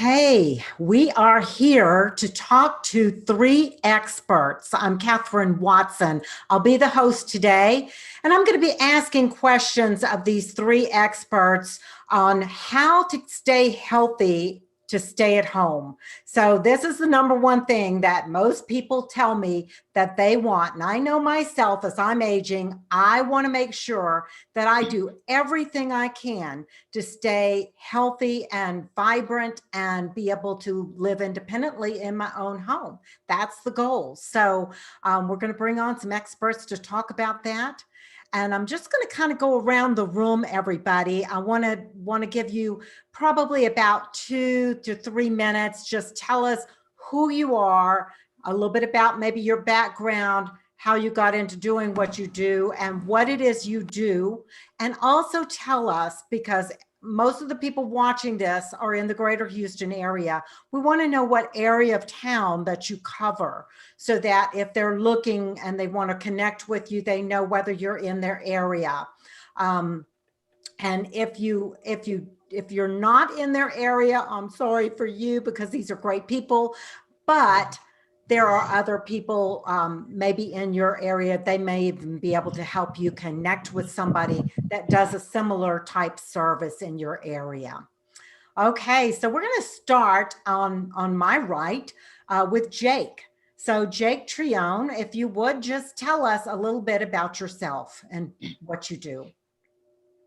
Hey, we are here to talk to three experts. I'm Catherine Watson. I'll be the host today, and I'm going to be asking questions of these three experts on how to stay healthy to stay at home. So this is the number one thing that most people tell me that they want. And I know myself, as I'm aging, I want to make sure that I do everything I can to stay healthy and vibrant and be able to live independently in my own home. That's the goal. So we're going to bring on some experts to talk about that. And I'm just going to kind of go around the room, everybody. I want to give you probably about 2 to 3 minutes. Just tell us who you are, a little bit about maybe your background, how you got into doing what you do and what it is you do. And also tell us, because most of the people watching this are in the greater Houston area, we want to know what area of town that you cover so that if they're looking and they want to connect with you, they know whether you're in their area. And if you're not in their area, I'm sorry for you because these are great people, but there are other people maybe in your area. They may even be able to help you connect with somebody that does a similar type service in your area. Okay, so we're going to start on my right with Jake. So Jake Trione, if you would just tell us a little bit about yourself and what you do.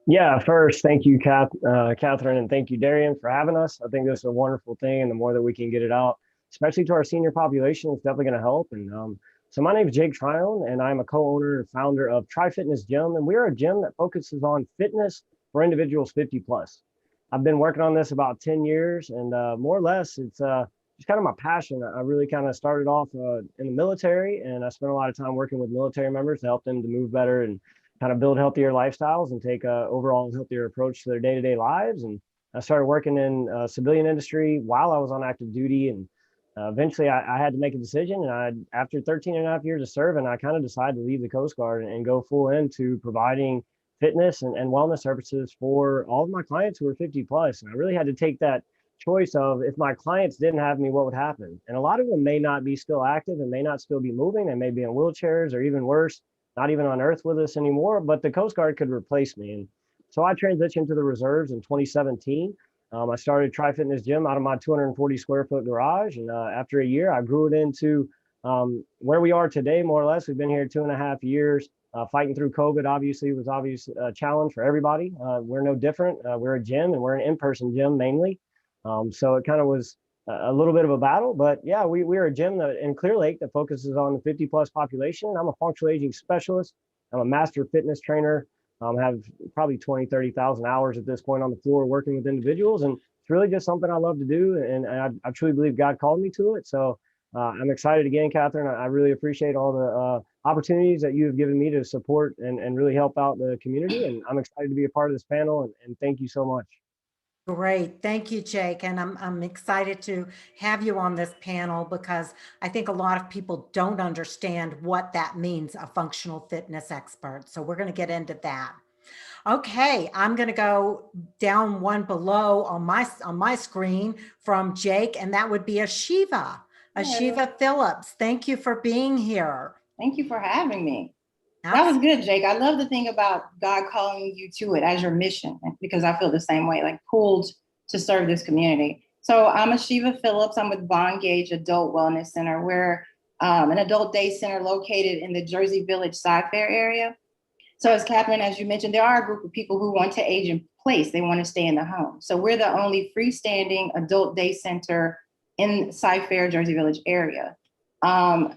Yeah, first, thank you, Catherine, and thank you, Darian, for having us. I think this is a wonderful thing, and the more that we can get it out, especially to our senior population, it's definitely going to help. And so my name is Jake Trione, and I'm a co-owner and founder of Tri Fitness Gym, and we're a gym that focuses on fitness for individuals 50 plus. I've been working on this about 10 years, and more or less, it's just kind of my passion. I really kind of started off in the military, and I spent a lot of time working with military members to help them to move better and kind of build healthier lifestyles and take a overall healthier approach to their day-to-day lives. And I started working in civilian industry while I was on active duty. And eventually I had to make a decision. And after 13 and a half years of serving, I kind of decided to leave the Coast Guard and go full into providing fitness and wellness services for all of my clients who were 50 plus. And I really had to take that choice of, if my clients didn't have me, what would happen? And a lot of them may not be still active and may not still be moving. They may be in wheelchairs, or even worse, not even on earth with us anymore, but the Coast Guard could replace me. And so I transitioned to the reserves in 2017. I started Tri Fitness Gym out of my 240 square foot garage. And after a year, I grew it into where we are today, more or less. We've been here 2.5 years. Fighting through COVID, obviously, was obviously a challenge for everybody. We're no different. We're a gym, and we're an in-person gym mainly. So it kind of was a little bit of a battle, but yeah, we're a gym in Clear Lake that focuses on the 50 plus population. I'm a functional aging specialist. I'm a master fitness trainer. Have probably 30,000 hours at this point on the floor working with individuals. And it's really just something I love to do. And I truly believe God called me to it. So I'm excited again, Catherine. I really appreciate all the opportunities that you have given me to support and really help out the community. And I'm excited to be a part of this panel, and thank you so much. Great. Thank you, Jake. And I'm excited to have you on this panel because I think a lot of people don't understand what that means, a functional fitness expert. So we're going to get into that. Okay, I'm going to go down one below on my screen from Jake, and that would be Asheva. Asheva Phillips. Thank you for being here. Thank you for having me. That was good, Jake. I love the thing about God calling you to it as your mission, because I feel the same way, like pulled to serve this community. So I'm Asheva Phillips. I'm with Vaughn, Gage Adult Wellness Center. We're an adult day center located in the Jersey Village Sci-Fair area. So as Catherine, as you mentioned, there are a group of people who want to age in place. They want to stay in the home. So we're the only freestanding adult day center in Sci-Fair, Jersey Village area.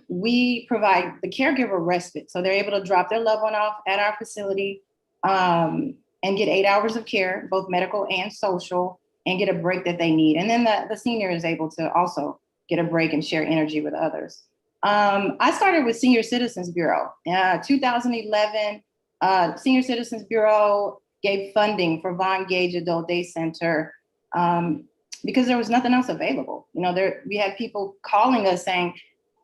We provide the caregiver respite. So they're able to drop their loved one off at our facility and get 8 hours of care, both medical and social, and get a break that they need. And then the senior is able to also get a break and share energy with others. I started with Senior Citizens Bureau. 2011, Senior Citizens Bureau gave funding for Vaughn Gage Adult Day Center because there was nothing else available. You know, we had people calling us saying,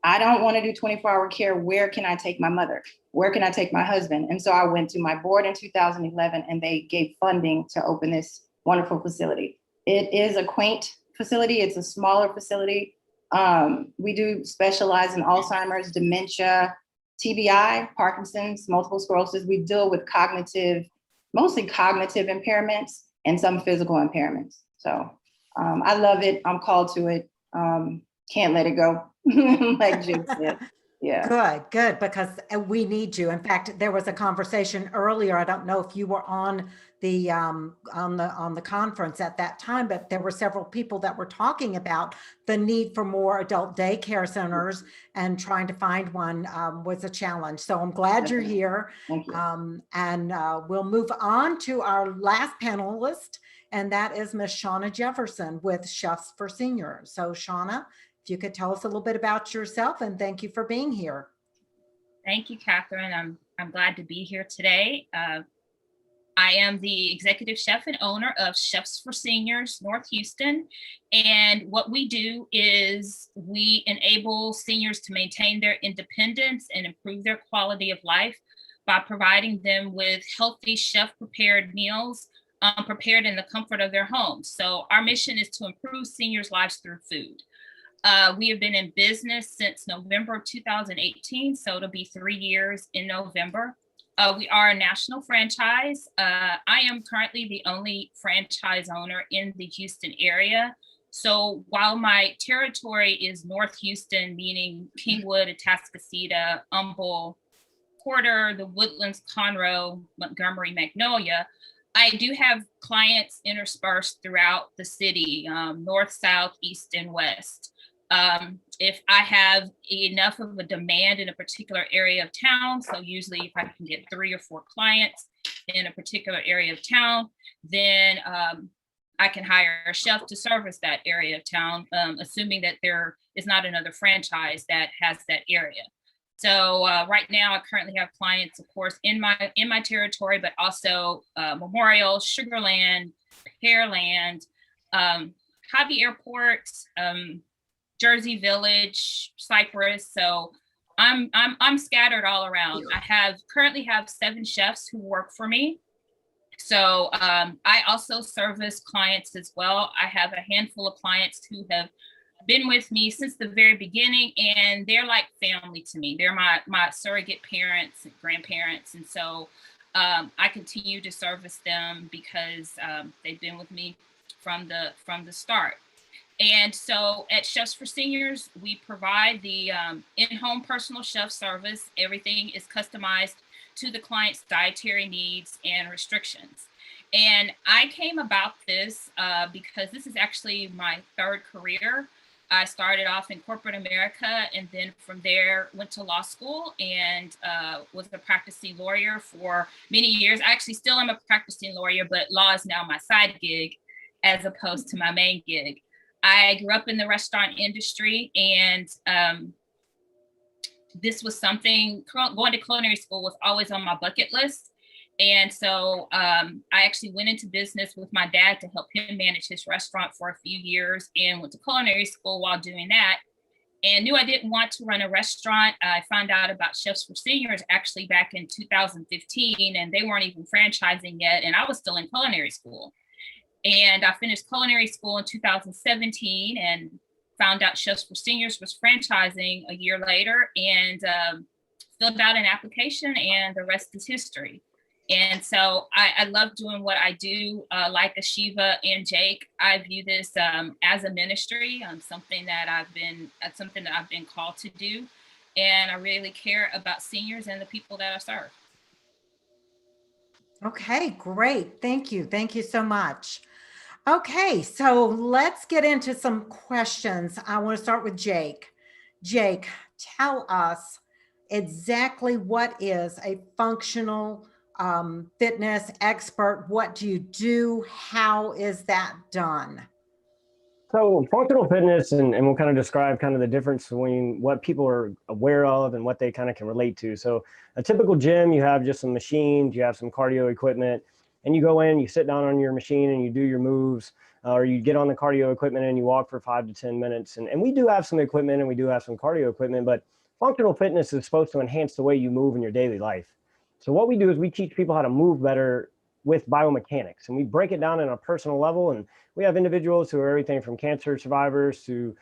I don't want to do 24-hour care. Where can I take my mother? Where can I take my husband? And so I went to my board in 2011, and they gave funding to open this wonderful facility. It is a quaint facility. It's a smaller facility. We do specialize in Alzheimer's, dementia, TBI, Parkinson's, multiple sclerosis. We deal with mostly cognitive impairments and some physical impairments. So I love it. I'm called to it. Can't let it go, like Jake said. Yeah. Good, because we need you. In fact, there was a conversation earlier. I don't know if you were on the conference at that time, but there were several people that were talking about the need for more adult daycare centers, and trying to find one was a challenge. So I'm glad you're here. Thank you. And we'll move on to our last panelist, and that is Miss Shonah Jefferson with Chefs for Seniors. So Shonah, if you could tell us a little bit about yourself, and thank you for being here. Thank you, Catherine. I'm glad to be here today. I am the executive chef and owner of Chefs for Seniors North Houston. And what we do is we enable seniors to maintain their independence and improve their quality of life by providing them with healthy chef-prepared meals prepared in the comfort of their homes. So our mission is to improve seniors' lives through food. We have been in business since November of 2018, so it'll be 3 years in November. We are a national franchise. I am currently the only franchise owner in the Houston area. So while my territory is North Houston, meaning Kingwood, Atascocita, Humble, Porter, the Woodlands, Conroe, Montgomery, Magnolia, I do have clients interspersed throughout the city, north, south, east, and west. If I have enough of a demand in a particular area of town, so usually if I can get 3 or 4 clients in a particular area of town, then I can hire a chef to service that area of town, assuming that there is not another franchise that has that area. So right now I currently have clients, of course, in my territory, but also Memorial, Sugarland, Pearland, Hobby Airport, Jersey Village, Cypress. So I'm scattered all around. I currently have 7 chefs who work for me. So I also service clients as well. I have a handful of clients who have been with me since the very beginning, and they're like family to me. They're my surrogate parents and grandparents. And so I continue to service them because they've been with me from the start. And so at Chefs for Seniors, we provide the in-home personal chef service. Everything is customized to the client's dietary needs and restrictions. And I came about this because this is actually my 3rd career. I started off in corporate America, and then from there went to law school and was a practicing lawyer for many years. I actually still am a practicing lawyer, but law is now my side gig as opposed to my main gig. I grew up in the restaurant industry, and this was something, going to culinary school was always on my bucket list. And so I actually went into business with my dad to help him manage his restaurant for a few years, and went to culinary school while doing that, and knew I didn't want to run a restaurant. I found out about Chefs for Seniors actually back in 2015, and they weren't even franchising yet, and I was still in culinary school. And I finished culinary school in 2017 and found out Chefs for Seniors was franchising a year later, and filled out an application, and the rest is history. And so I love doing what I do. Like Asheva and Jake, I view this as a ministry, something that I've been called to do. And I really care about seniors and the people that I serve. Okay, great. Thank you. Thank you so much. Okay, so let's get into some questions. I want to start with Jake. Jake, tell us exactly what is a functional fitness expert? What do you do? How is that done? So functional fitness, and we'll kind of describe kind of the difference between what people are aware of and what they kind of can relate to. So a typical gym, you have just some machines, you have some cardio equipment, and you go in, you sit down on your machine and you do your moves, or you get on the cardio equipment and you walk for 5 to 10 minutes. And we do have some equipment and we do have some cardio equipment, but functional fitness is supposed to enhance the way you move in your daily life. So what we do is we teach people how to move better with biomechanics, and we break it down in a personal level. And we have individuals who are everything from cancer survivors to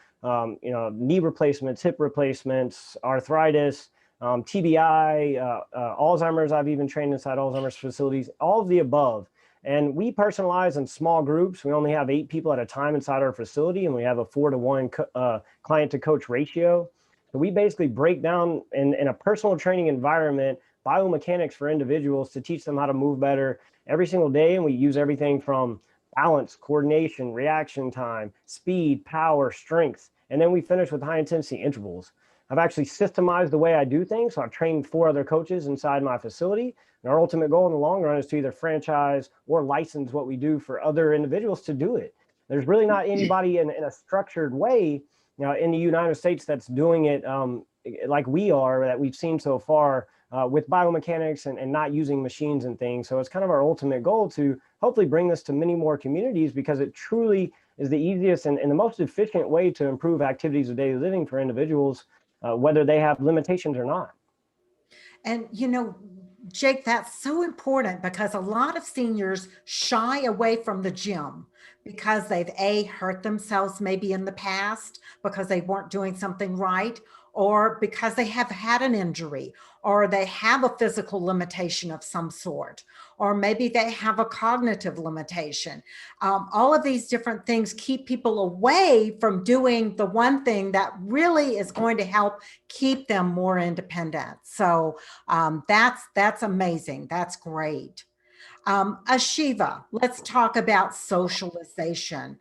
knee replacements, hip replacements, arthritis, TBI, Alzheimer's. I've even trained inside Alzheimer's facilities, all of the above. And we personalize in small groups. We only have 8 people at a time inside our facility, and we have a 4-to-1 client to coach ratio. So we basically break down in a personal training environment biomechanics for individuals to teach them how to move better every single day. And we use everything from balance, coordination, reaction time, speed, power, strength. And then we finish with high intensity intervals. I've actually systemized the way I do things. So I've trained 4 other coaches inside my facility. And our ultimate goal in the long run is to either franchise or license what we do for other individuals to do it. There's really not anybody in a structured way, in the United States that's doing it like we are, that we've seen so far with biomechanics and not using machines and things. So it's kind of our ultimate goal to hopefully bring this to many more communities, because it truly is the easiest and the most efficient way to improve activities of daily living for individuals, whether they have limitations or not. And, Jake, that's so important, because a lot of seniors shy away from the gym because they've hurt themselves maybe in the past because they weren't doing something right, or because they have had an injury, or they have a physical limitation of some sort, or maybe they have a cognitive limitation. All of these different things keep people away from doing the one thing that really is going to help keep them more independent. So that's amazing. That's great. Asheva, let's talk about socialization.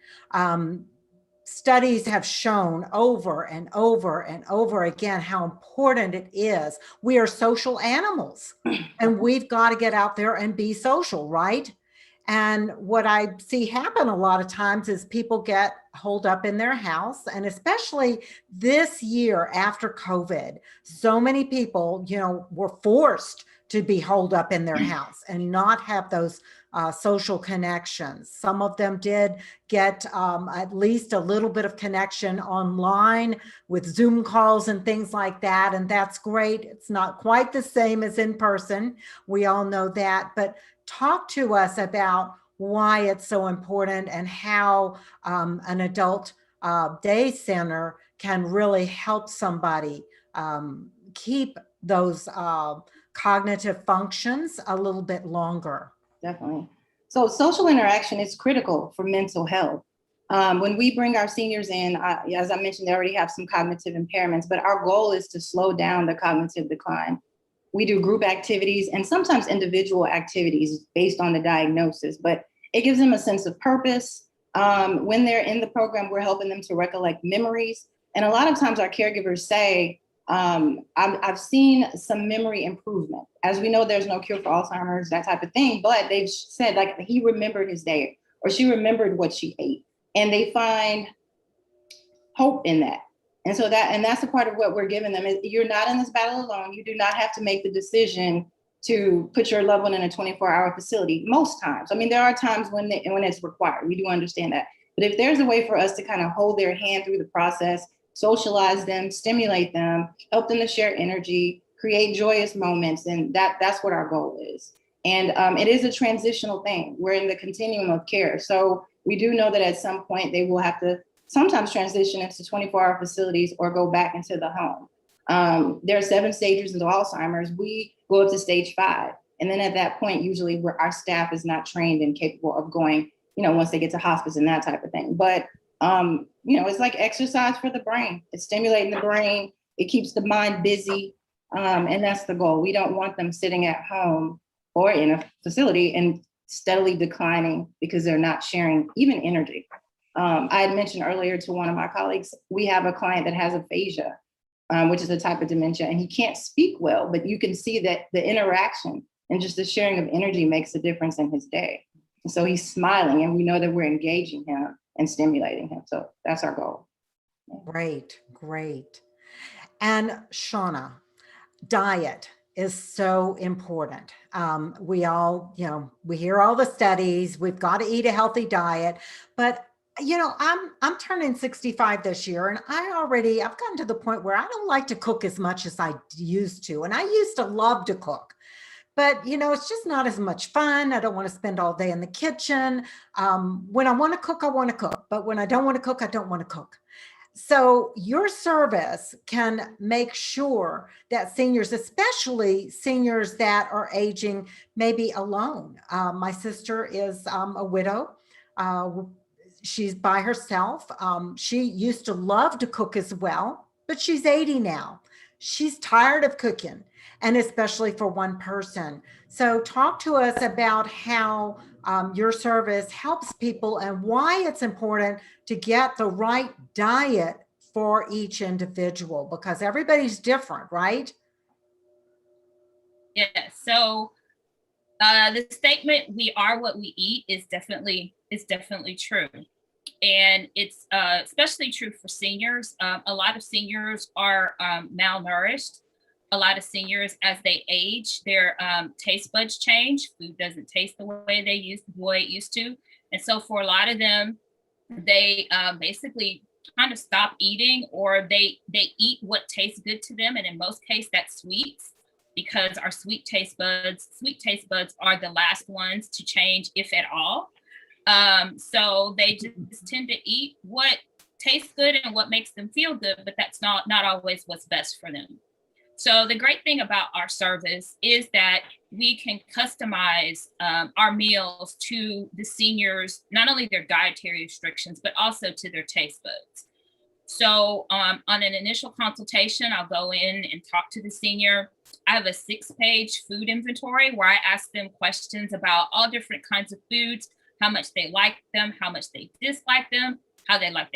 Studies have shown over and over and over again how important it is. We are social animals, and we've got to get out there and be social, right? And what I see happen a lot of times is people get holed up in their house, and especially this year after COVID, so many people, were forced to be holed up in their house and not have those social connections. Some of them did get at least a little bit of connection online with Zoom calls and things like that. And that's great. It's not quite the same as in person. We all know that, but talk to us about why it's so important and how an adult day center can really help somebody keep those cognitive functions a little bit longer. Definitely. So social interaction is critical for mental health. When we bring our seniors in, as I mentioned, they already have some cognitive impairments, but our goal is to slow down the cognitive decline. We do group activities and sometimes individual activities based on the diagnosis, but it gives them a sense of purpose. When they're in the program, we're helping them to recollect memories. And a lot of times our caregivers say, I've seen some memory improvement. As we know, there's no cure for Alzheimer's, that type of thing, but they've said like he remembered his day or she remembered what she ate, and they find hope in that. And so that's a part of what we're giving them. You're not in this battle alone. You do not have to make the decision to put your loved one in a 24-hour facility most times. I mean, there are times when it's required. We do understand that. But if there's a way for us to kind of hold their hand through the process, socialize them, stimulate them, help them to share energy, create joyous moments, and that's what our goal is. And it is a transitional thing. We're in the continuum of care. So we do know that at some point they will have to sometimes transition into 24-hour facilities or go back into the home. There are 7 stages into Alzheimer's. We go up to stage 5. And then at that point, usually our staff is not trained and capable of going, once they get to hospice and that type of thing. But, it's like exercise for the brain. It's stimulating the brain. It keeps the mind busy. And that's the goal. We don't want them sitting at home or in a facility and steadily declining because they're not sharing even energy. I had mentioned earlier to one of my colleagues, we have a client that has aphasia, which is a type of dementia, and he can't speak well, but you can see that the interaction and just the sharing of energy makes a difference in his day. And so he's smiling, and we know that we're engaging him and stimulating him. So that's our goal. Great, great. And Shonah, diet is so important. We all, we hear all the studies, we've got to eat a healthy diet, but I'm turning 65 this year, and I've gotten to the point where I don't like to cook as much as I used to. And I used to love to cook, but it's just not as much fun. I don't want to spend all day in the kitchen. When I want to cook, I want to cook, but when I don't want to cook, I don't want to cook. So your service can make sure that seniors, especially seniors that are aging, maybe alone. My sister is a widow. She's by herself. She used to love to cook as well, but she's 80 now. She's tired of cooking, and especially for one person. So talk to us about how your service helps people and why it's important to get the right diet for each individual, because everybody's different, right? Yeah. So the statement "we are what we eat" is definitely true, and it's especially true for seniors. A lot of seniors are malnourished. A lot of seniors, as they age, their taste buds change. Food doesn't taste the way it used to, and so for a lot of them, they basically kind of stop eating, or they eat what tastes good to them, and in most cases, that's sweets, because our sweet taste buds are the last ones to change, if at all. So they just tend to eat what tastes good and what makes them feel good, but that's not always what's best for them. So the great thing about our service is that we can customize our meals to the seniors, not only their dietary restrictions, but also to their taste buds. So on an initial consultation, I'll go in and talk to the senior. I have a 6-page food inventory where I ask them questions about all different kinds of foods, how much they like them, how much they dislike them, how they like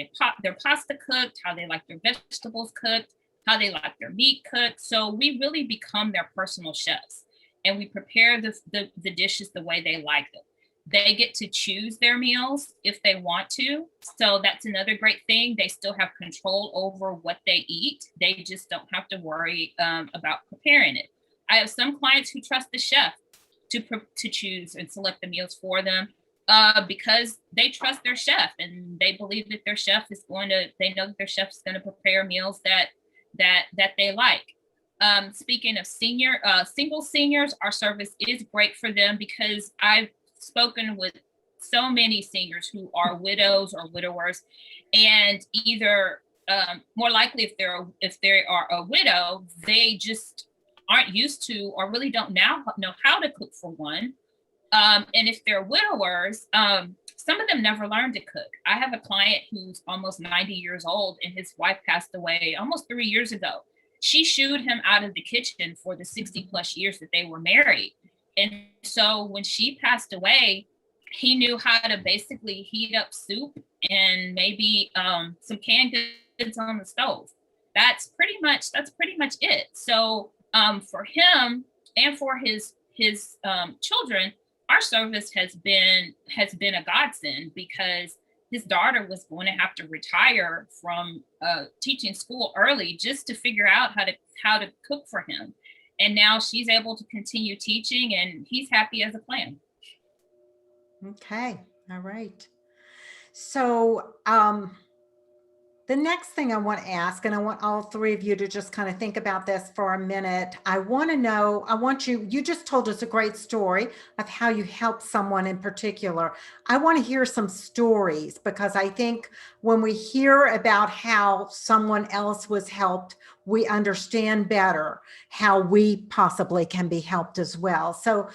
their pasta cooked, how they like their vegetables cooked, how they like their meat cooked. So we really become their personal chefs, and we prepare the dishes the way they like them. They get to choose their meals if they want to. So that's another great thing. They still have control over what they eat. They just don't have to worry about preparing it. I have some clients who trust the chef to choose and select the meals for them, because they trust their chef, and they believe that their chef is they know that their chef is going to prepare meals that they like. Speaking of single seniors, our service is great for them, because I've spoken with so many seniors who are widows or widowers, and either more likely if they are a widow, they just aren't used to or really don't now know how to cook, for one. And if they're widowers, some of them never learned to cook. I have a client who's almost 90 years old, and his wife passed away almost 3 years ago. She shooed him out of the kitchen for the 60 plus years that they were married. And so when she passed away, he knew how to basically heat up soup and maybe some canned goods on the stove. That's pretty much it. So for him and for his children, our service has been a godsend, because his daughter was going to have to retire from teaching school early just to figure out how to cook for him. And now she's able to continue teaching, and he's happy as a clam. Okay. All right. So the next thing I want to ask, and I want all three of you to just kind of think about this for a minute. You just told us a great story of how you helped someone in particular. I want to hear some stories, because I think when we hear about how someone else was helped, we understand better how we possibly can be helped as well. So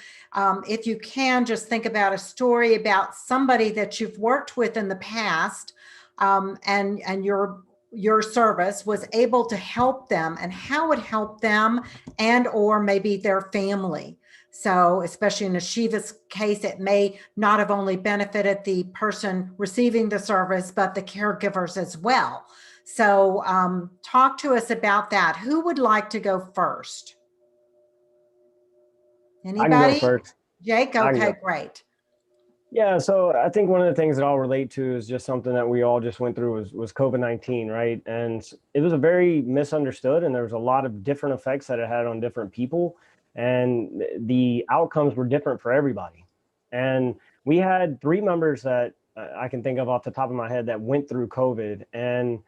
if you can just think about a story about somebody that you've worked with in the past, and your service was able to help them, and how it helped them and or maybe their family. So especially in Asheva's case, it may not have only benefited the person receiving the service, but the caregivers as well. So talk to us about that. Who would like to go first? Anybody? I can go first. Jake? Okay, great. Yeah, so I think one of the things that I'll relate to is just something that we all just went through was COVID-19, right? And it was a very misunderstood, and there was a lot of different effects that it had on different people, and the outcomes were different for everybody. And we had 3 members that I can think of off the top of my head that went through COVID, and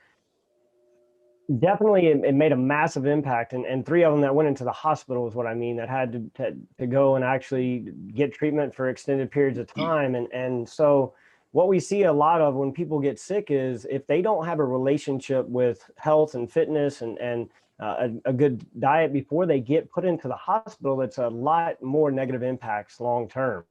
Definitely, it made a massive impact, and three of them that went into the hospital is what I mean, that had to go and actually get treatment for extended periods of time. And so what we see a lot of when people get sick is if they don't have a relationship with health and fitness and a good diet before they get put into the hospital, it's a lot more negative impacts long term.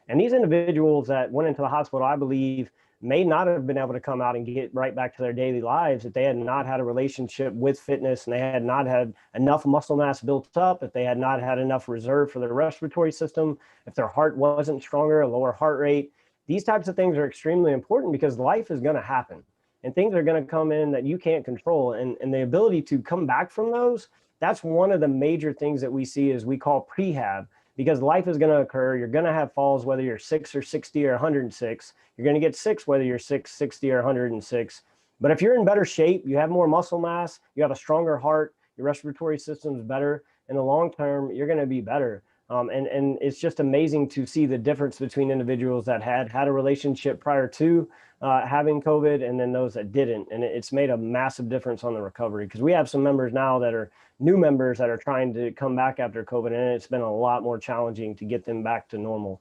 And these individuals that went into the hospital, I believe, may not have been able to come out and get right back to their daily lives if they had not had a relationship with fitness and they had not had enough muscle mass built up, if they had not had enough reserve for their respiratory system, if their heart wasn't stronger, a lower heart rate. These types of things are extremely important because life is going to happen and things are going to come in that you can't control. And the ability to come back from those, that's one of the major things that we see is we call prehab. Because life is going to occur. You're going to have falls, whether you're 6 or 60 or 106. You're going to get sick, whether you're 6, 60 or 106. But if you're in better shape, you have more muscle mass, you have a stronger heart, your respiratory system is better. In the long term, you're going to be better. And it's just amazing to see the difference between individuals that had a relationship prior to having COVID and then those that didn't. And it's made a massive difference on the recovery because we have some members now that are new members that are trying to come back after COVID, and it's been a lot more challenging to get them back to normal.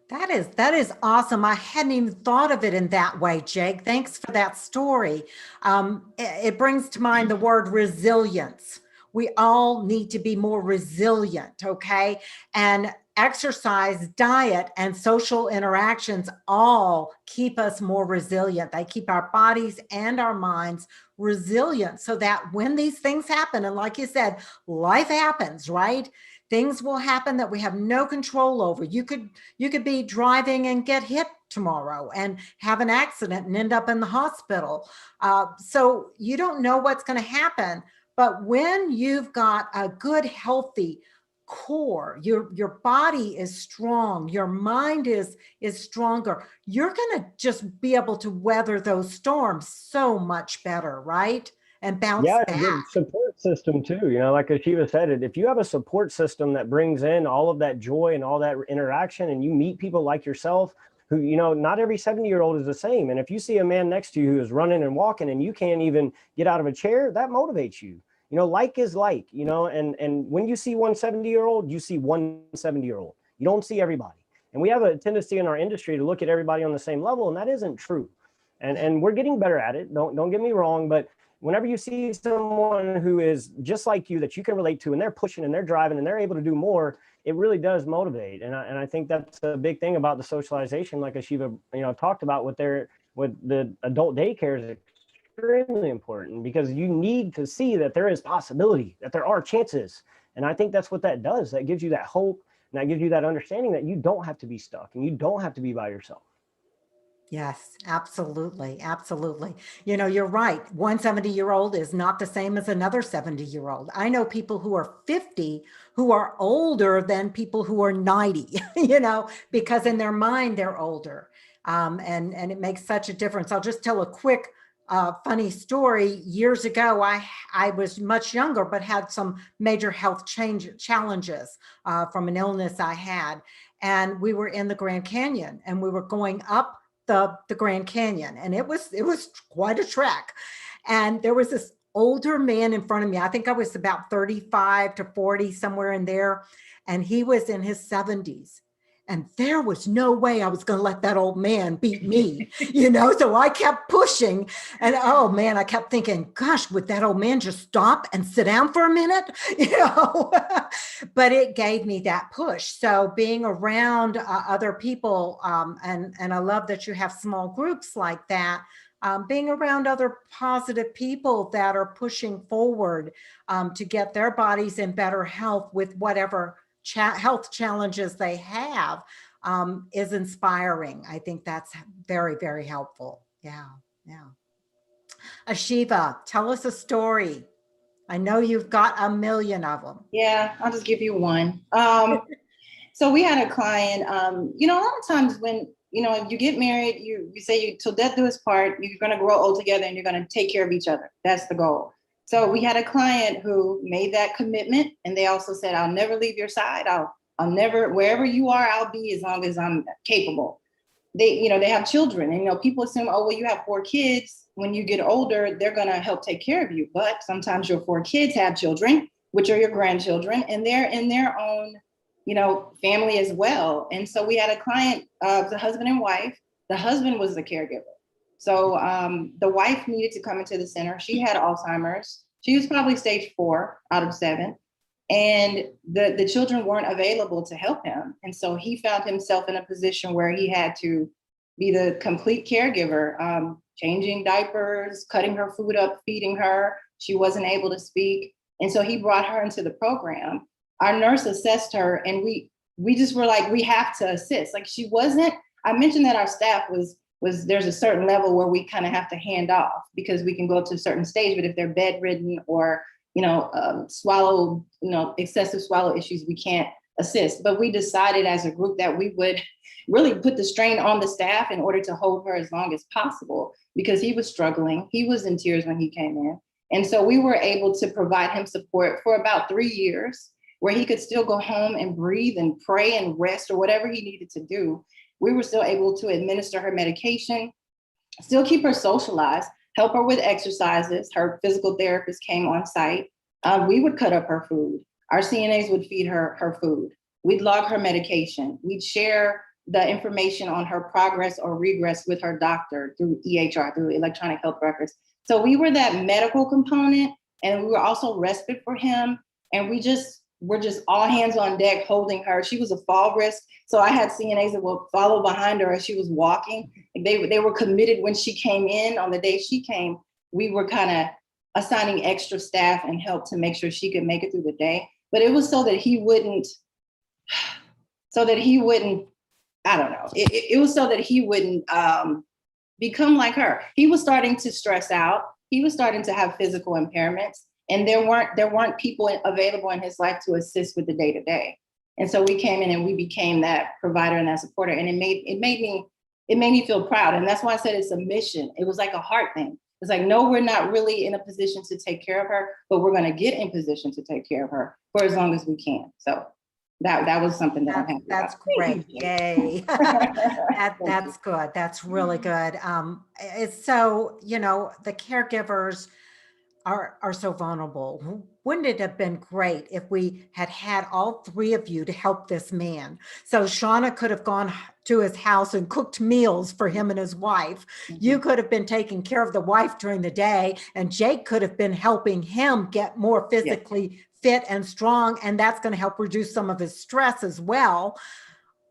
That is awesome. I hadn't even thought of it in that way, Jake. Thanks for that story. It brings to mind the word resilience. We all need to be more resilient, okay? And exercise, diet, and social interactions all keep us more resilient. They keep our bodies and our minds resilient so that when these things happen, and like you said, life happens, right? Things will happen that we have no control over. You could be driving and get hit tomorrow and have an accident and end up in the hospital. So you don't know what's going to happen. But when you've got a good, healthy core, your body is strong, your mind is stronger, you're going to just be able to weather those storms so much better, right? And bounce back. Yeah, good support system too. You know, like Asheva said, if you have a support system that brings in all of that joy and all that interaction, and you meet people like yourself who, you know, not every 70-year-old is the same. And if you see a man next to you who is running and walking and you can't even get out of a chair, that motivates you. You know, like is like, you know, and when you see one 70-year-old, you see one 70-year-old. You don't see everybody. And we have a tendency in our industry to look at everybody on the same level, and that isn't true. And we're getting better at it. Don't get me wrong, but whenever you see someone who is just like you that you can relate to, and they're pushing and they're driving and they're able to do more, it really does motivate. And I think that's a big thing about the socialization, like Asheva, you know, talked about with the adult daycare is extremely important because you need to see that there is possibility, that there are chances. And I think that's what that does. That gives you that hope and that gives you that understanding that you don't have to be stuck and you don't have to be by yourself. Yes, absolutely. Absolutely. You know, you're right. One 70-year-old is not the same as another 70-year-old. I know people who are 50 who are older than people who are 90, you know, because in their mind, they're older. And it makes such a difference. I'll just tell a quick funny story. Years ago, I was much younger, but had some major health challenges from an illness I had. And we were in the Grand Canyon and we were going up the Grand Canyon, and it was quite a trek. And there was this older man in front of me. I think I was about 35 to 40, somewhere in there. And he was in his 70s. And there was no way I was going to let that old man beat me, you know? So I kept pushing, and oh man, I kept thinking, gosh, would that old man just stop and sit down for a minute? You know, but it gave me that push. So being around other people, and I love that you have small groups like that, being around other positive people that are pushing forward to get their bodies in better health with whatever health challenges they have is inspiring. I think that's very, very helpful. Yeah, yeah. Asheva, tell us a story. I know you've got a million of them. Yeah, I'll just give you one. So we had a client, you know, a lot of times when, you know, you get married, you say you till death do us part, you're going to grow old together and you're going to take care of each other. That's the goal. So we had a client who made that commitment, and they also said, I'll never leave your side. I'll never, wherever you are, I'll be as long as I'm capable. they have children, and people assume, oh, well, you have 4 kids. When you get older, they're going to help take care of you. But sometimes your 4 kids have children, which are your grandchildren, and they're in their own, family as well. And so we had a client, the husband and wife. The husband was the caregiver. So the wife needed to come into the center. She had Alzheimer's. She was probably stage 4 out of 7. And the children weren't available to help him. And so he found himself in a position where he had to be the complete caregiver, changing diapers, cutting her food up, feeding her. She wasn't able to speak. And so he brought her into the program. Our nurse assessed her, and we just were like, we have to assist. Like, she wasn't, I mentioned that our staff was there's a certain level where we kind of have to hand off because we can go to a certain stage, but if they're bedridden or swallow, excessive swallow issues, we can't assist. But we decided as a group that we would really put the strain on the staff in order to hold her as long as possible, because he was struggling. He was in tears when he came in. And so we were able to provide him support for about 3 years, where he could still go home and breathe and pray and rest or whatever he needed to do. We were still able to administer her medication, still keep her socialized, help her with exercises. Her physical therapist came on site. We would cut up her food. Our CNAs would feed her food. We'd log her medication. We'd share the information on her progress or regress with her doctor through EHR, through electronic health records. So we were that medical component, and we were also respite for him. And we're just all hands on deck holding her. She was a fall risk. So I had CNAs that would follow behind her as she was walking. They were committed when she came in. On the day she came, we were kind of assigning extra staff and help to make sure she could make it through the day. But it was so that he wouldn't, I don't know. It was so that he wouldn't become like her. He was starting to stress out. He was starting to have physical impairments. And there weren't people available in his life to assist with the day-to-day. And so we came in and we became that provider and that supporter. And it made me feel proud. And that's why I said it's a mission. It was like a heart thing. It's like, no, we're not really in a position to take care of her, but we're going to get in position to take care of her for as long as we can. So that was something that I'm happy That's about. great. Yay. That's good. That's really good. It's so, the caregivers are so vulnerable. Wouldn't it have been great if we had all 3 of you to help this man? So Shonah could have gone to his house and cooked meals for him and his wife. You could have been taking care of the wife during the day, and Jake could have been helping him get more physically fit and strong, and that's going to help reduce some of his stress as well.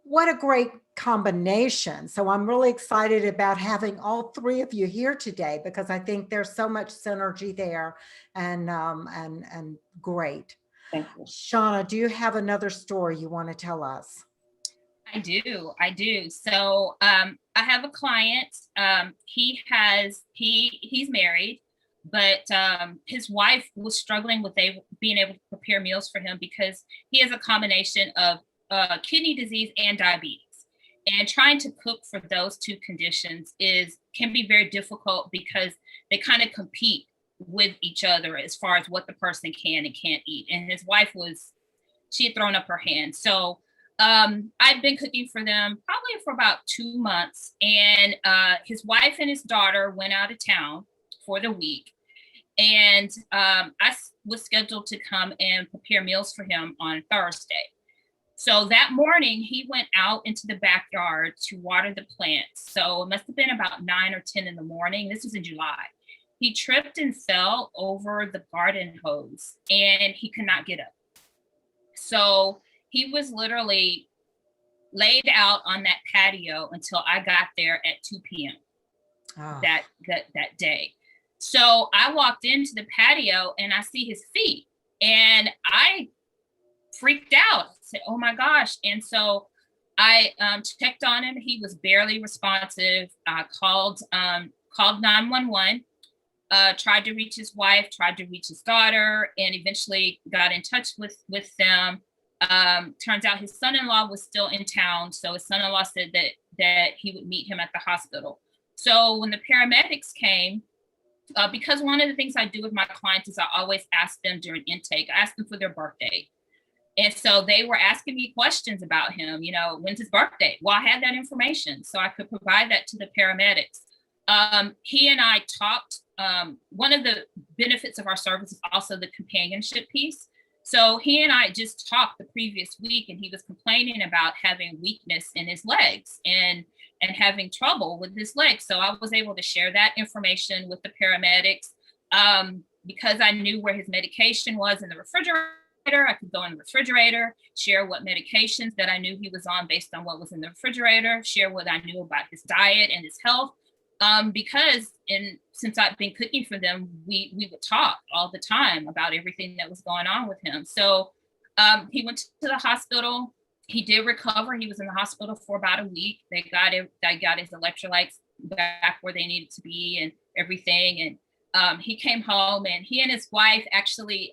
What a great combination. So I'm really excited about having all 3 of you here today, because I think there's so much synergy there, and great. Thank you. Shonah, do you have another story you want to tell us? I do. So I have a client. He's married, but his wife was struggling with being able to prepare meals for him because he has a combination of kidney disease and diabetes. And trying to cook for those 2 conditions can be very difficult because they kind of compete with each other as far as what the person can and can't eat. And his wife she had thrown up her hand. So I'd been cooking for them probably for about 2 months. And his wife and his daughter went out of town for the week. And I was scheduled to come and prepare meals for him on Thursday. So that morning, he went out into the backyard to water the plants. So it must have been about 9 or 10 in the morning. This was in July. He tripped and fell over the garden hose, and he could not get up. So he was literally laid out on that patio until I got there at 2 p.m. that day. So I walked into the patio and I see his feet, and I freaked out. I said, oh my gosh. And so I checked on him. He was barely responsive. I called 911, tried to reach his wife, tried to reach his daughter, and eventually got in touch with them. Turns out his son-in-law was still in town. So his son-in-law said that he would meet him at the hospital. So when the paramedics came, because one of the things I do with my clients is I always ask them during intake, I ask them for their birthday. And so they were asking me questions about him, you know, when's his birthday? Well, I had that information, so I could provide that to the paramedics. He and I talked. One of the benefits of our service is also the companionship piece. So he and I just talked the previous week, and he was complaining about having weakness in his legs and having trouble with his legs. So I was able to share that information with the paramedics because I knew where his medication was in the refrigerator. I could go in the refrigerator, share what medications that I knew he was on based on what was in the refrigerator, share what I knew about his diet and his health. Because since I've been cooking for them, we would talk all the time about everything that was going on with him. So he went to the hospital. He did recover. He was in the hospital for about a week. They got his electrolytes back where they needed to be and everything. And he came home, and he and his wife actually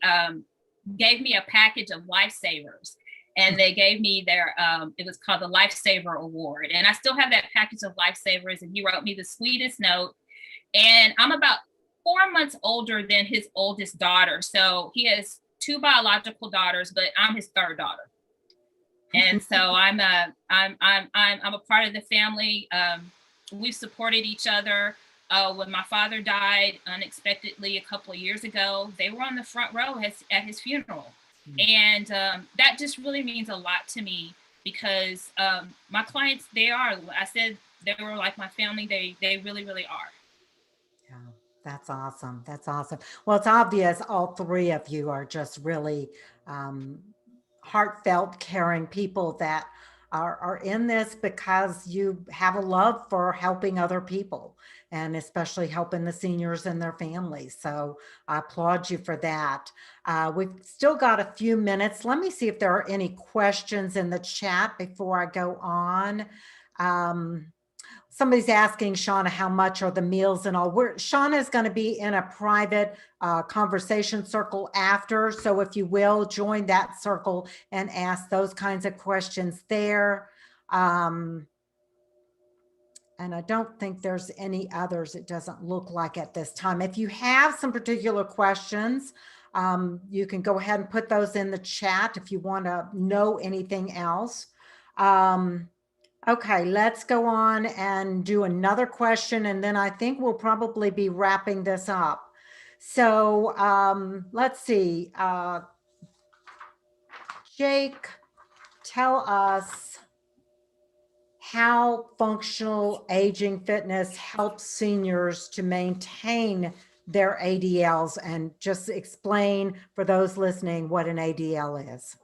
gave me a package of lifesavers. And they gave me their, it was called the Lifesaver Award. And I still have that package of lifesavers. And he wrote me the sweetest note. And I'm about 4 months older than his oldest daughter. So he has 2 biological daughters, but I'm his 3rd daughter. And so I'm a part of the family. We've supported each other. When my father died unexpectedly a couple of years ago, they were on the front row at his funeral. And that just really means a lot to me because my clients, they were like my family. They really, really are. Yeah, that's awesome. That's awesome. Well, it's obvious all 3 of you are just really heartfelt, caring people that are in this because you have a love for helping other people and especially helping the seniors and their families. So I applaud you for that. We've still got a few minutes. Let me see if there are any questions in the chat before I go on. Somebody's asking Shonah, how much are the meals and all? Shonah is going to be in a private conversation circle after. So if you will, join that circle and ask those kinds of questions there. And I don't think there's any others. It doesn't look like at this time. If you have some particular questions, you can go ahead and put those in the chat if you want to know anything else. Okay, let's go on and do another question, and then I think we'll probably be wrapping this up. So let's see. Jake, tell us how functional aging fitness helps seniors to maintain their ADLs, and just explain for those listening what an ADL is.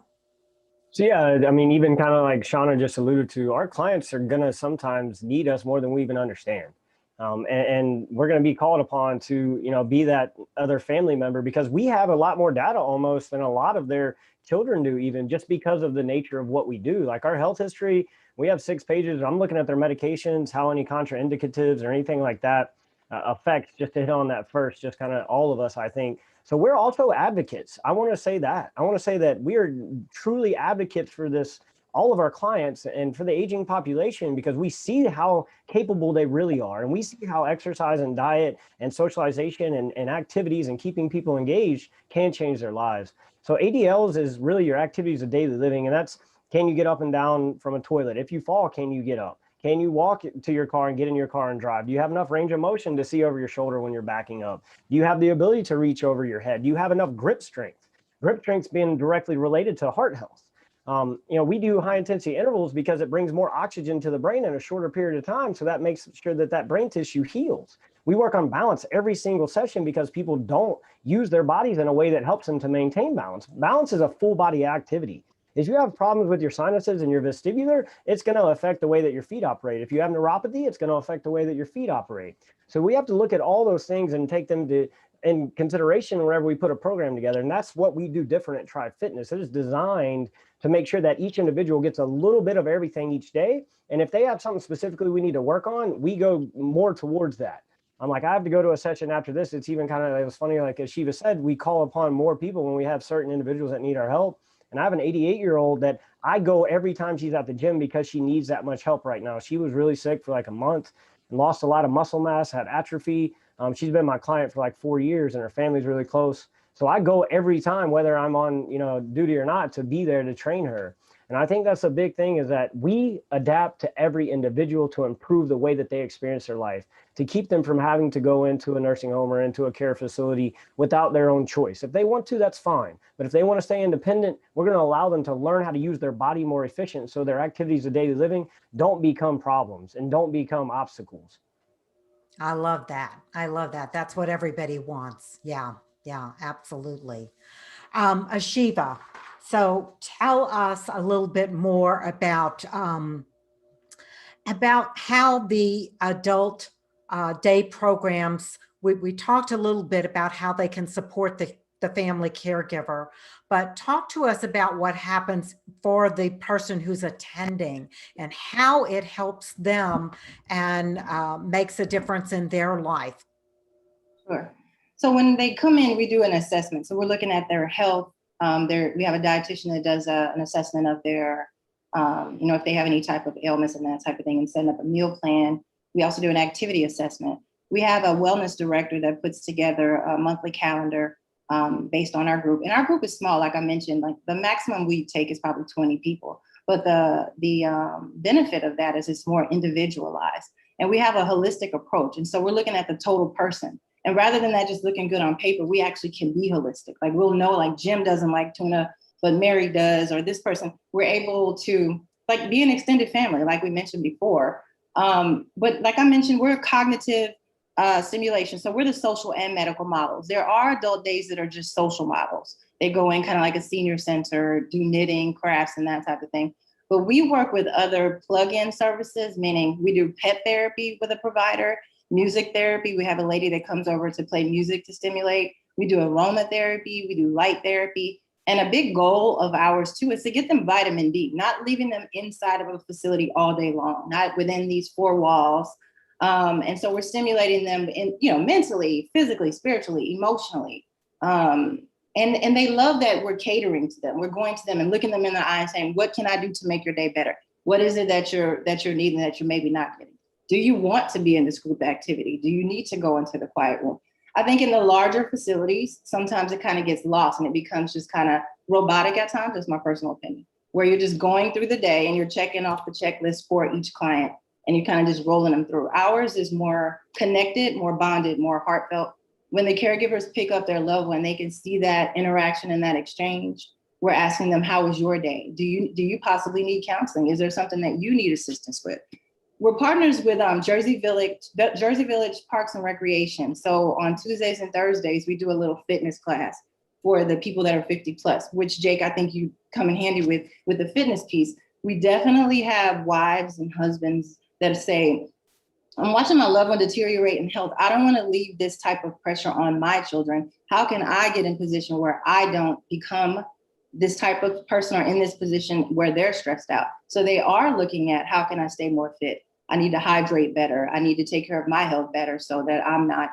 So yeah, I mean, even kind of like Shonah just alluded to, our clients are going to sometimes need us more than we even understand. And we're going to be called upon to, you know, be that other family member because we have a lot more data almost than a lot of their children do, even just because of the nature of what we do. Like our health history, we have 6 pages. I'm looking at their medications, how any contraindicatives or anything like that affects, just to hit on that first, just kind of all of us, I think. So we're also advocates. I want to say that. I want to say that we are truly advocates for this, all of our clients and for the aging population, because we see how capable they really are. And we see how exercise and diet and socialization and activities and keeping people engaged can change their lives. So ADLs is really your activities of daily living. And that's, can you get up and down from a toilet? If you fall, can you get up? Can you walk to your car and get in your car and drive? Do you have enough range of motion to see over your shoulder when you're backing up? Do you have the ability to reach over your head? Do you have enough grip strength? Grip strength's being directly related to heart health. You know, we do high intensity intervals because it brings more oxygen to the brain in a shorter period of time. So that makes sure that that brain tissue heals. We work on balance every single session because people don't use their bodies in a way that helps them to maintain balance. Balance is a full body activity. If you have problems with your sinuses and your vestibular, it's going to affect the way that your feet operate. If you have neuropathy, it's going to affect the way that your feet operate. So we have to look at all those things and take them in consideration whenever we put a program together. And that's what we do different at Tribe Fitness. It is designed to make sure that each individual gets a little bit of everything each day. And if they have something specifically we need to work on, we go more towards that. I'm like, I have to go to a session after this. It's even kind of, it was funny, like Asheva said, we call upon more people when we have certain individuals that need our help. And I have an 88-year-old that I go every time she's at the gym because she needs that much help right now. She was really sick for like a month and lost a lot of muscle mass, had atrophy. She's been my client for like 4 years and her family's really close. So I go every time, whether I'm on, duty or not, to be there to train her. And I think that's a big thing, is that we adapt to every individual to improve the way that they experience their life, to keep them from having to go into a nursing home or into a care facility without their own choice. If they want to, that's fine. But if they want to stay independent, we're going to allow them to learn how to use their body more efficient, so their activities of daily living don't become problems and don't become obstacles. I love that. I love that. That's what everybody wants. Yeah. Yeah, absolutely. Asheva, so tell us a little bit more about how the adult day programs, we talked a little bit about how they can support the family caregiver, but talk to us about what happens for the person who's attending and how it helps them and makes a difference in their life. Sure. So when they come in, we do an assessment. So we're looking at their health. We have a dietitian that does an assessment of their, if they have any type of ailments and that type of thing, and setting up a meal plan. We also do an activity assessment. We have a wellness director that puts together a monthly calendar based on our group. And our group is small, like I mentioned. Like the maximum we take is probably 20 people. But the benefit of that is it's more individualized. And we have a holistic approach. And so we're looking at the total person. And rather than that just looking good on paper, we actually can be holistic. Like we'll know, like Jim doesn't like tuna, but Mary does, or this person. We're able to like be an extended family, like we mentioned before. But like I mentioned, we're cognitive simulation. So we're the social and medical models. There are adult days that are just social models. They go in kind of like a senior center, do knitting, crafts, and that type of thing. But we work with other plug-in services, meaning we do pet therapy with a provider, music therapy. We have a lady that comes over to play music to stimulate. We do aromatherapy, we do light therapy. And a big goal of ours too is to get them vitamin D, not leaving them inside of a facility all day long, not within these four walls. And so we're stimulating them in, mentally, physically, spiritually, emotionally. And they love that we're catering to them. We're going to them and looking them in the eye and saying, what can I do to make your day better? What is it that you're needing that you're maybe not getting? Do you want to be in this group activity? Do you need to go into the quiet room? I think in the larger facilities, sometimes it kind of gets lost and it becomes just kind of robotic at times. That's my personal opinion, where you're just going through the day and you're checking off the checklist for each client and you're kind of just rolling them through. Ours is more connected, more bonded, more heartfelt. When the caregivers pick up their loved one, they can see that interaction and that exchange. We're asking them, how was your day? Do you possibly need counseling? Is there something that you need assistance with? We're partners with Jersey Village Parks and Recreation. So on Tuesdays and Thursdays, we do a little fitness class for the people that are 50 plus, which Jake, I think you come in handy with the fitness piece. We definitely have wives and husbands that say, I'm watching my loved one deteriorate in health. I don't want to leave this type of pressure on my children. How can I get in position where I don't become this type of person or in this position where they're stressed out? So they are looking at, how can I stay more fit? I need to hydrate better. I need to take care of my health better so that I'm not,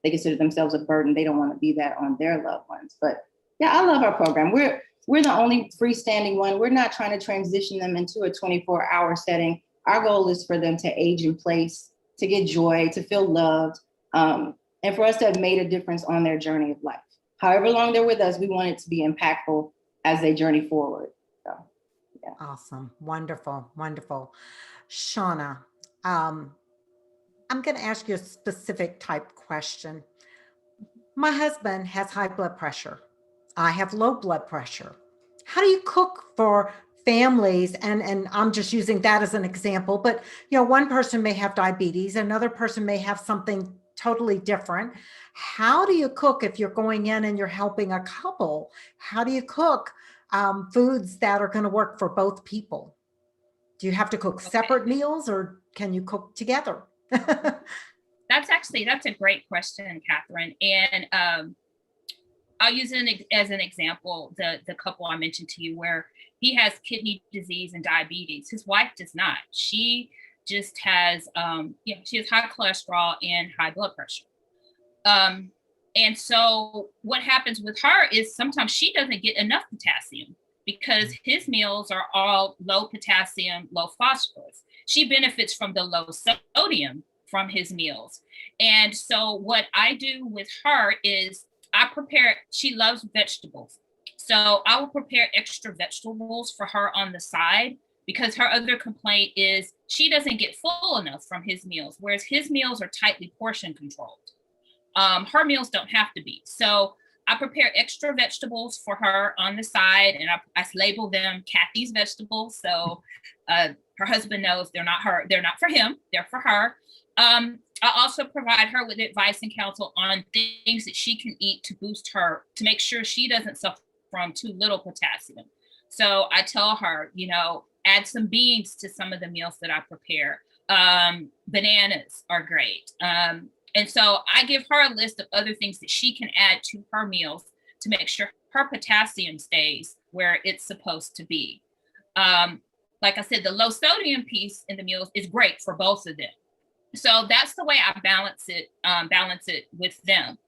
they consider themselves a burden. They don't want to be that on their loved ones. But yeah, I love our program. We're the only freestanding one. We're not trying to transition them into a 24-hour setting. Our goal is for them to age in place, to get joy, to feel loved, and for us to have made a difference on their journey of life. However long they're with us, we want it to be impactful as they journey forward. So, yeah. Awesome. Wonderful. Wonderful. Shonah, I'm going to ask you a specific type question. My husband has high blood pressure. I have low blood pressure. How do you cook for families? And I'm just using that as an example, but one person may have diabetes, another person may have something totally different. How do you cook if you're going in and you're helping a couple? How do you cook foods that are going to work for both people? Do you have to cook separate meals or can you cook together? That's a great question, Catherine. And I'll use it as an example, the couple I mentioned to you where he has kidney disease and diabetes. His wife does not. She just has, she has high cholesterol and high blood pressure. And so what happens with her is sometimes she doesn't get enough potassium because his meals are all low potassium, low phosphorus. She benefits from the low sodium from his meals. And so what I do with her is she loves vegetables. So I will prepare extra vegetables for her on the side, because her other complaint is she doesn't get full enough from his meals, whereas his meals are tightly portion controlled. Her meals don't have to be. So I prepare extra vegetables for her on the side, and I label them Kathy's vegetables. So her husband knows they're not for him, they're for her. I also provide her with advice and counsel on things that she can eat to boost her, to make sure she doesn't suffer from too little potassium. So I tell her, add some beans to some of the meals that I prepare. Bananas are great. And so I give her a list of other things that she can add to her meals to make sure her potassium stays where it's supposed to be. Like I said, the low sodium piece in the meals is great for both of them. So that's the way I balance it with them.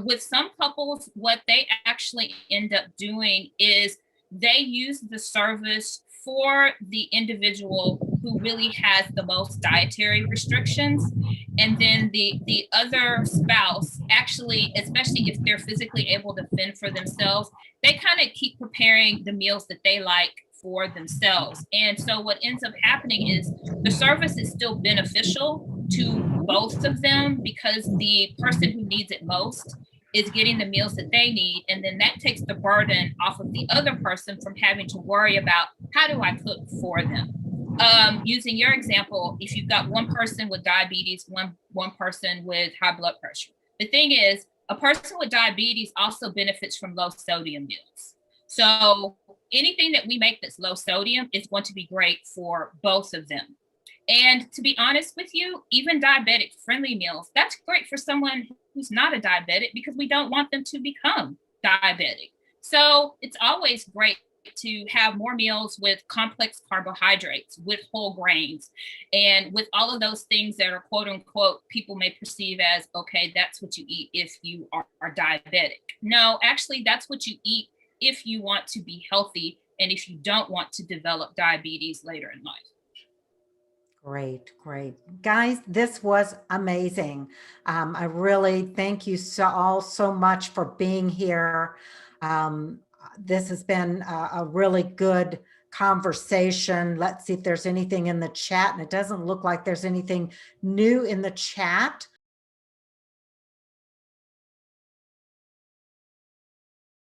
With some couples, what they actually end up doing is they use the service for the individual who really has the most dietary restrictions. And then the other spouse, actually, especially if they're physically able to fend for themselves, they kind of keep preparing the meals that they like for themselves. And so what ends up happening is the service is still beneficial to both of them, because the person who needs it most is getting the meals that they need. And then that takes the burden off of the other person from having to worry about, how do I cook for them? Using your example, if you've got one person with diabetes, one person with high blood pressure, the thing is, a person with diabetes also benefits from low sodium meals. So anything that we make that's low sodium is going to be great for both of them. And to be honest with you, even diabetic friendly meals, that's great for someone who's not a diabetic, because we don't want them to become diabetic. So it's always great to have more meals with complex carbohydrates, with whole grains, and with all of those things that are quote unquote people may perceive as, okay, that's what you eat if you are diabetic. No, actually, that's what you eat if you want to be healthy and if you don't want to develop diabetes later in life. Great, great. Guys, this was amazing. I really thank you all so much for being here. This has been a really good conversation. Let's see if there's anything in the chat, and it doesn't look like there's anything new in the chat.